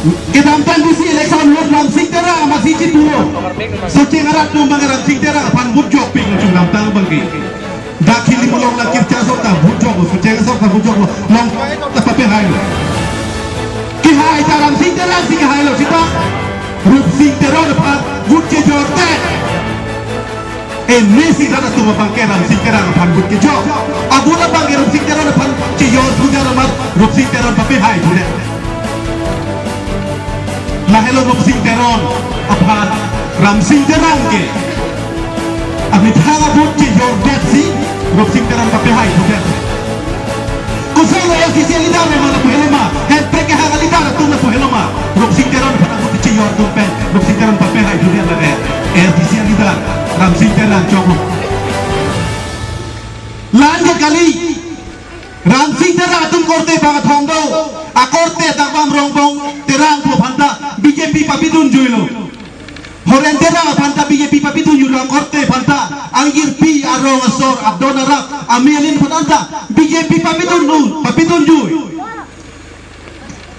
Kita kondisi election lot lam singtera masih cituro. Suci ngarat tu mangaram singtera pan bujok ping cung nam tang bangki. Dakili mulong la kirja sota bujok suci sota bujok long tapi hai. Ki hai taram singtera sing hai lo sita. Rup singtera depan bujke jorte. Messi dana tu mabangke ram singtera pan bujke jok. Agula bangke rup singtera depan ciyor puja ramat rup singtera tapi hai sudah. Lahelo rup singteron apat ram singteran ke amit hanga bukti jorgetsi rup singteran papehai tugas kuselo ya kisi lidar mana puheloma hepre ke hanga lidar tu na puheloma rup singteran pada bukti yor tumpen rup singteran papehai tugas na kisi lidar ram singteran coba lanjut kali ram singteran tum korte bangat hondo akorte takbam rongbong terang po phanta BJP papidun juilo horen terang phanta BJP papidun juilo akorte phanta angir pi arong asor abdonara amelin phanta BJP papidun juy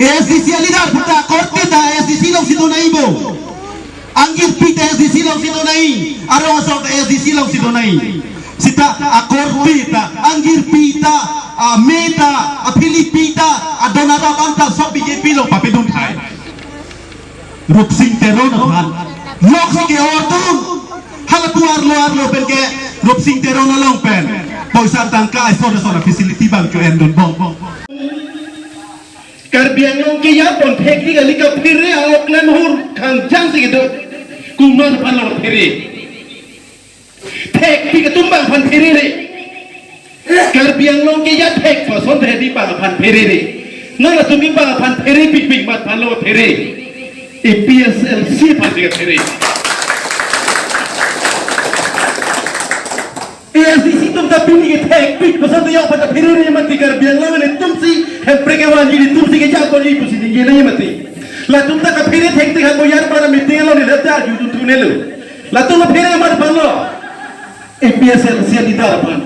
ASDC alidar phanta akorte ta ASDC long sidonaibo angir pi ta ASDC long sidonai arong asor ta ASDC long sidonai sita akorte ta angir pi ta meta Filipita adonara banta so BJP lo papidun thai rup singteron han lok sike ortum hal tuar lo ben ke rup singteron long pen poisar tangka sona facility bang ke endon bong karbiang long ke ya pon thekni gali ka phire aoklen hur khang jang sike do kumar pan lo phire thek ki ka tumbang pan phire re karbiang long ke ya thek pa son thedi pa pan phire re nala tumi pa pan phire pik mat pan lo phire EPSLC pan ke phire ASDC tum ta pini ke thek pik pa son yo pa ta phire re mat karbiang long ne tum si hepre ke wan ji tum si ke ja ko ji pusi ni ye ne mati la tum ta ka phire thek te ko yar para meeting lo ne la ja ju tu ne lo la tum phire mat pan lo EPSLC ni ta pan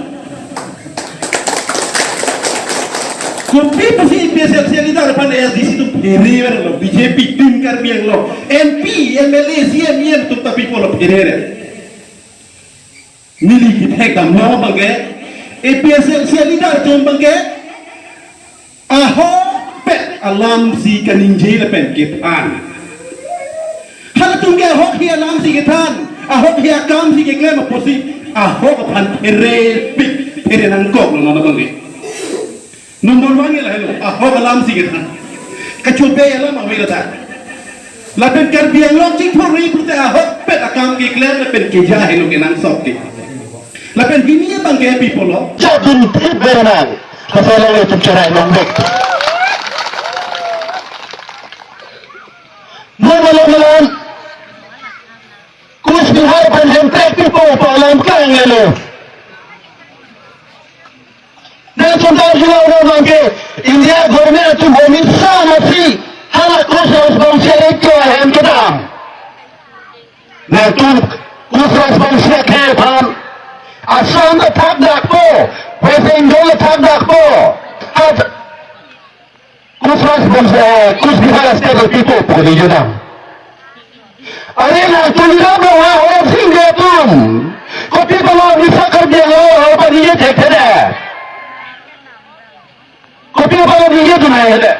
Kopi pasti EPSLC ni dah depan ASDC tu phire lo BJP tim karbiang lo MP MLA CM tu tapi polo phire mili kita kam lo bangke EPSLC ni dah tu bangke aho pet alam si kaninjai le pen kepan hal tu ke aho hi alam si ketan aho hi akam si ke klem posi aho pan phire nang kok lo na bangke Nomor wangi lah hello, ahob alam sih kita, kecuali alam awal kita. Lapen karbiang long cing thori pute ahob pet akam kekler lapen keja hello kenang sok ke. Lapen bini ya bang ke people lo. Jadi berenang, kalau itu cara nombek. Malam, kus bihar penjemput people palam kang hello. Dan contoh juga orang ke India government tu bumi sama si hal khusus bangsa itu yang kita. Nah tu khusus bangsa kepan asal tak dak po, West Bengal tak dak po. Khusus bangsa khusus bihar stable people boleh juga. Arena tu juga bawa orang singgah tu. Kopi bawa bisa kerja apa dia cekera. Kopi apa dia tu naik ada.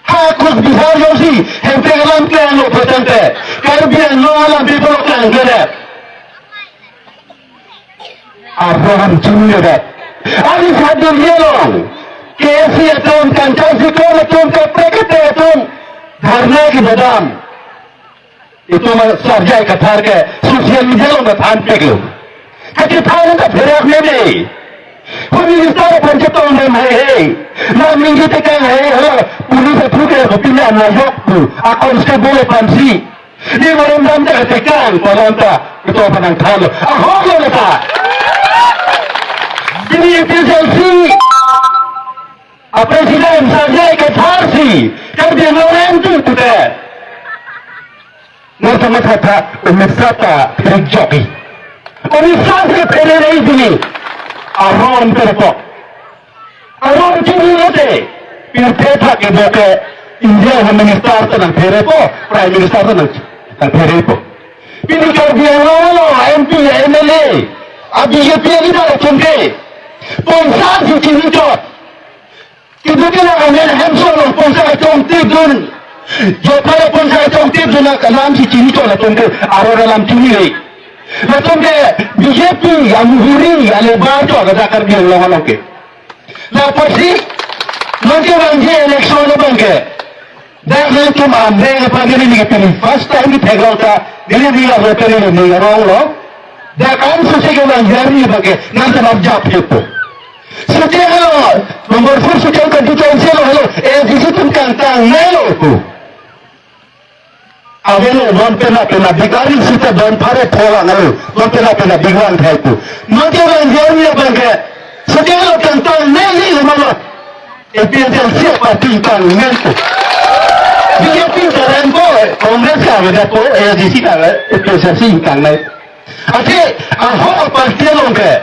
Hakus bihar josi, hempe alam kaya lo petante, karbian lo alam people kaya ada. Abraham cumi ada. Alis hadir dia lo. KFC atom, kancang sikol atom, kapre atom, dharna ki badam. Itu sarjai kathar ke sosial media lo na than pek lo. Kaki than na berak mene. Kami istana pencetak orang hai, nak minggu tekan hai, polis approve opinion najok tu, akon sekali boleh pansi. Ni orang dalam dah tekan, orang tak itu apa nang thalo. Ahok lo lepas. Ini EPSLC, presiden saja ikat harsi, kerja orang tu tu. Masa kata umisata terjoki, umisata terlebih ini. Aron terpok, aron curi lote, pilih tak ke boke, India Home Minister tenang pere po, Prime Minister tenang pere po. Pilih kerja lo, MP, MLA, BJP ni dah cungke. Ponsel si cini cot. Kita kena ambil hamsol ponsel cungke dun. Jepara ponsel cungke dun kalam si cini cot lah cungke. Aro dalam cini ni. Lah cungke BJP yang huri alebar cot ada kerja lo ke. Lah pasti nanti bangke election lo bangke. Dahil cuma ambil apa gini ni pilih. First time di tegal ka, gini dia pilih ni orang lo. Dah kan sesuatu yang jari bangke. Nanti nak jawab itu. Setiap lo, nombor 4 setiap konstitusi lo, di situ kantang melo tu. Awal lo, pernah bigari situ dan pare pola lo, pernah bigwan thay tu. Nanti orang jari bangke. Setiap lo kantang melo malo. APSL siapa tingkang melo. BJP keren po, Kongres ka ada po, di sini ada APSL tingkang melo. Ati, ahok parti lo ke,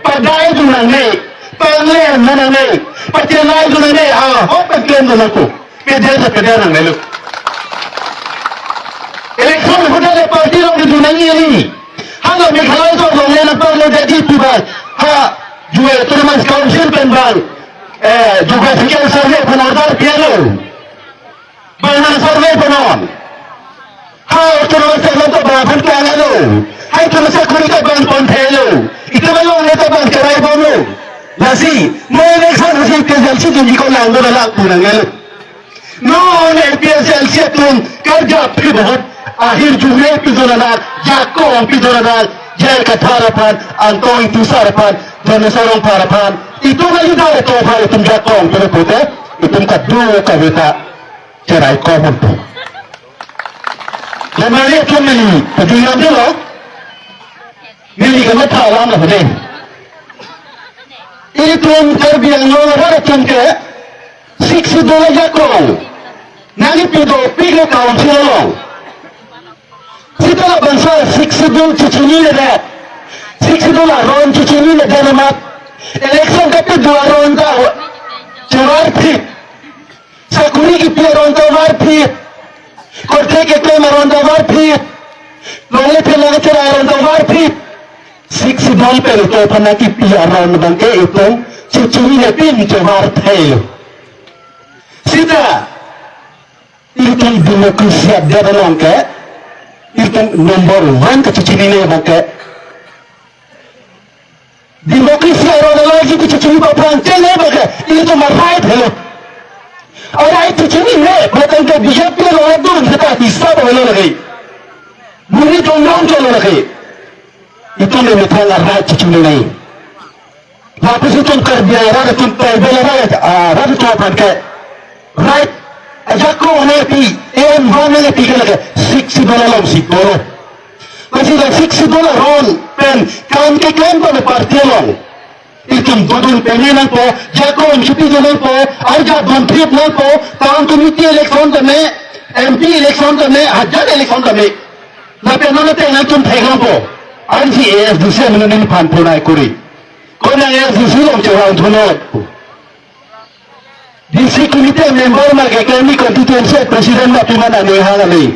padai tu nangai. Panglian mana ni? Pacen lain tu ni. Apa pacen tu aku? Pejam sepeda nang melu. Election sudah le parti orang itu nangi ni. Halo Meghalaya tu orang yang nampak le jadi tugas. Jual termas council penbang. Juga sekian survey penordar piano. Banyak survey penon. Termas segala tu berapa kali lo? Hai termas kuliah bang kontelo. Itu malu ni tu bang kerai bono. Nasi, mana ekspresi PSLC tu jika langgar lang punang elu. No, PSLC tu kerja pribadi akhir Julai pidolanan, Jakong pidolanan, Jaya Katharapan, Antong itu sarapan, Janasorong parapan. Itu lagi dah itu hal itu Jakong terputih, itu kedua kawita cerai komon tu. Dan mana tu mili, tujuan tu lo, mili kena thalam lah boleh. Itu terbiang orang cungke, $6 jakong. Nani pilih council long. Setelah bangsa $6 cicini leda, $6 ron cicini leda nama. Election tapi 2 ronda, cewar fit. Sakuri ki pilih ronda war fit. Korte ke klaim ronda war fit. Lole pilih cerai ronda war fit. $6 per itu pernah kipiar ronda bangke itu cicini lebih cewar tayo. Sida itu demokrasi ada dalam ke itu nomor 1 ke cicini ni bangke. Demokrasi ada lagi ke cicini bapak cene bangke itu marai hello. Orang itu cicini ni bukan ke BJP orang tu kita bisa boleh lagi. Mungkin jomong jomong lagi. Itu ni betul arah cicini ni. Lepas itu kerja ada tu bela ada tu apa ke right. Jakong nanti, mana nanti kalau $6 long si poro. Masih dah $6 ron pen kan pada parti long. Itu bodol penenan po, Jakong cuti jalan po, arja bantrip lang po, tahun komite election dame, MP election dame, hajar election dame. Lepas mana tengah tu tengah po, anji ASDC menenin panpunai kuri. Kau nak ASDC long cakap tunjuk. DC komite member mereka kami konstituensi presiden nak mana ni hal ni.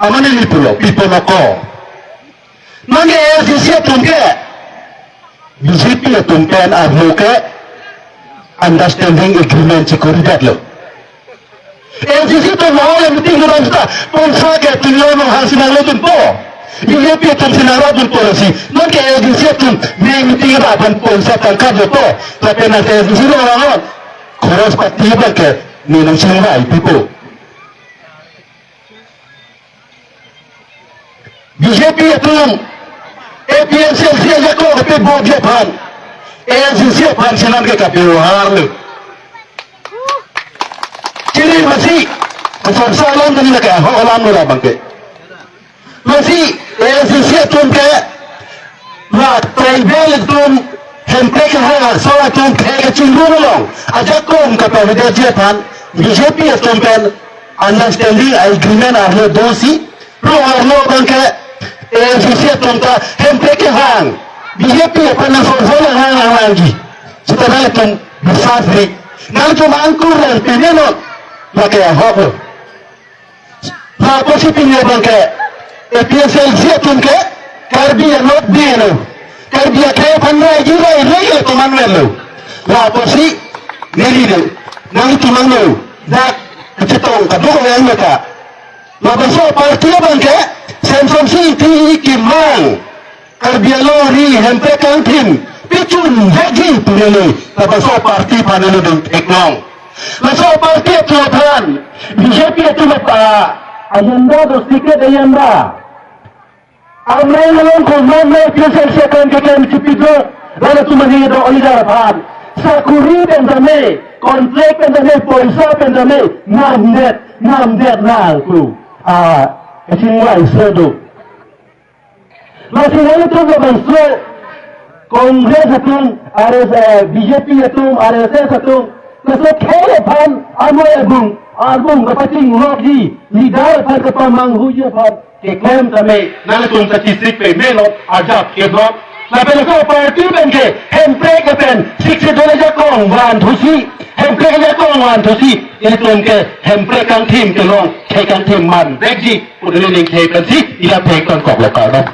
Aman ni pulau, people noko. Mana SDC tungke, BJP tungke arloke understanding agreement security lo. SDC tu mau yang penting orang kita polsa ke tinggal menghasil lo tu po. BJP tu sinara tu polisi. Mana SDC tu meeting apa polsa tangkap lo po. Tapi nanti SDC lo orang Koros pati bangke minum sini people. BJP itu APSL siapa kau kepe bodoh pan, ASDC pan senang ke kepe wahar. Jadi masih macam salam tadi nak alam mula bangke. Masih ASDC tu ke, lah tribal tu hempek hal soal tu ke cinggung long. Ajak kong kata video jepan BJP estompen understanding agreement arlo dosi pro arlo bangke ASDC estompa hempek hang BJP pernah soal hang lagi setelah itu besar ni nanti angkur dan penenot pakai Ahok. Apa sih punya bangke? PSL siapun ke? Karbi yang not dia lo. Karbi yang kayak pandai juga ini teman lo. Apa sih? Nili lo. Nang teman lo. Dak kecetong kadang yang mereka. Mabasa parti bangke? Samsung City Kimang. Karbi lori hempe kantin. Picun haji punya lo. Mabasa parti panelu dong eknong. Mabasa parti tuapan. BJP itu apa? Agenda dos tiket agenda. Amra yang kumam na PSL siakan kekan cipito. Lalu cuma hidup oleh darapan. Sakuri pendame, kontrak pendame, poisa pendame, namdet nalku. Kesinwa isedo. Masih lalu tu bebanso. Kongres atung, BJP atung, RSS atung. Masuk kelepan, Album kapating logi lidar par kapamang huya par keklem tame nalatung statistik pe melot ajak keblok la pelako parti benke hempre kapen sikse dole jakong wan thusi hempre jakong wan thusi ilatung ke hempre kang tim kelong ke kang tim man bekji udele ning ke kan si ila pe kon kok lokal no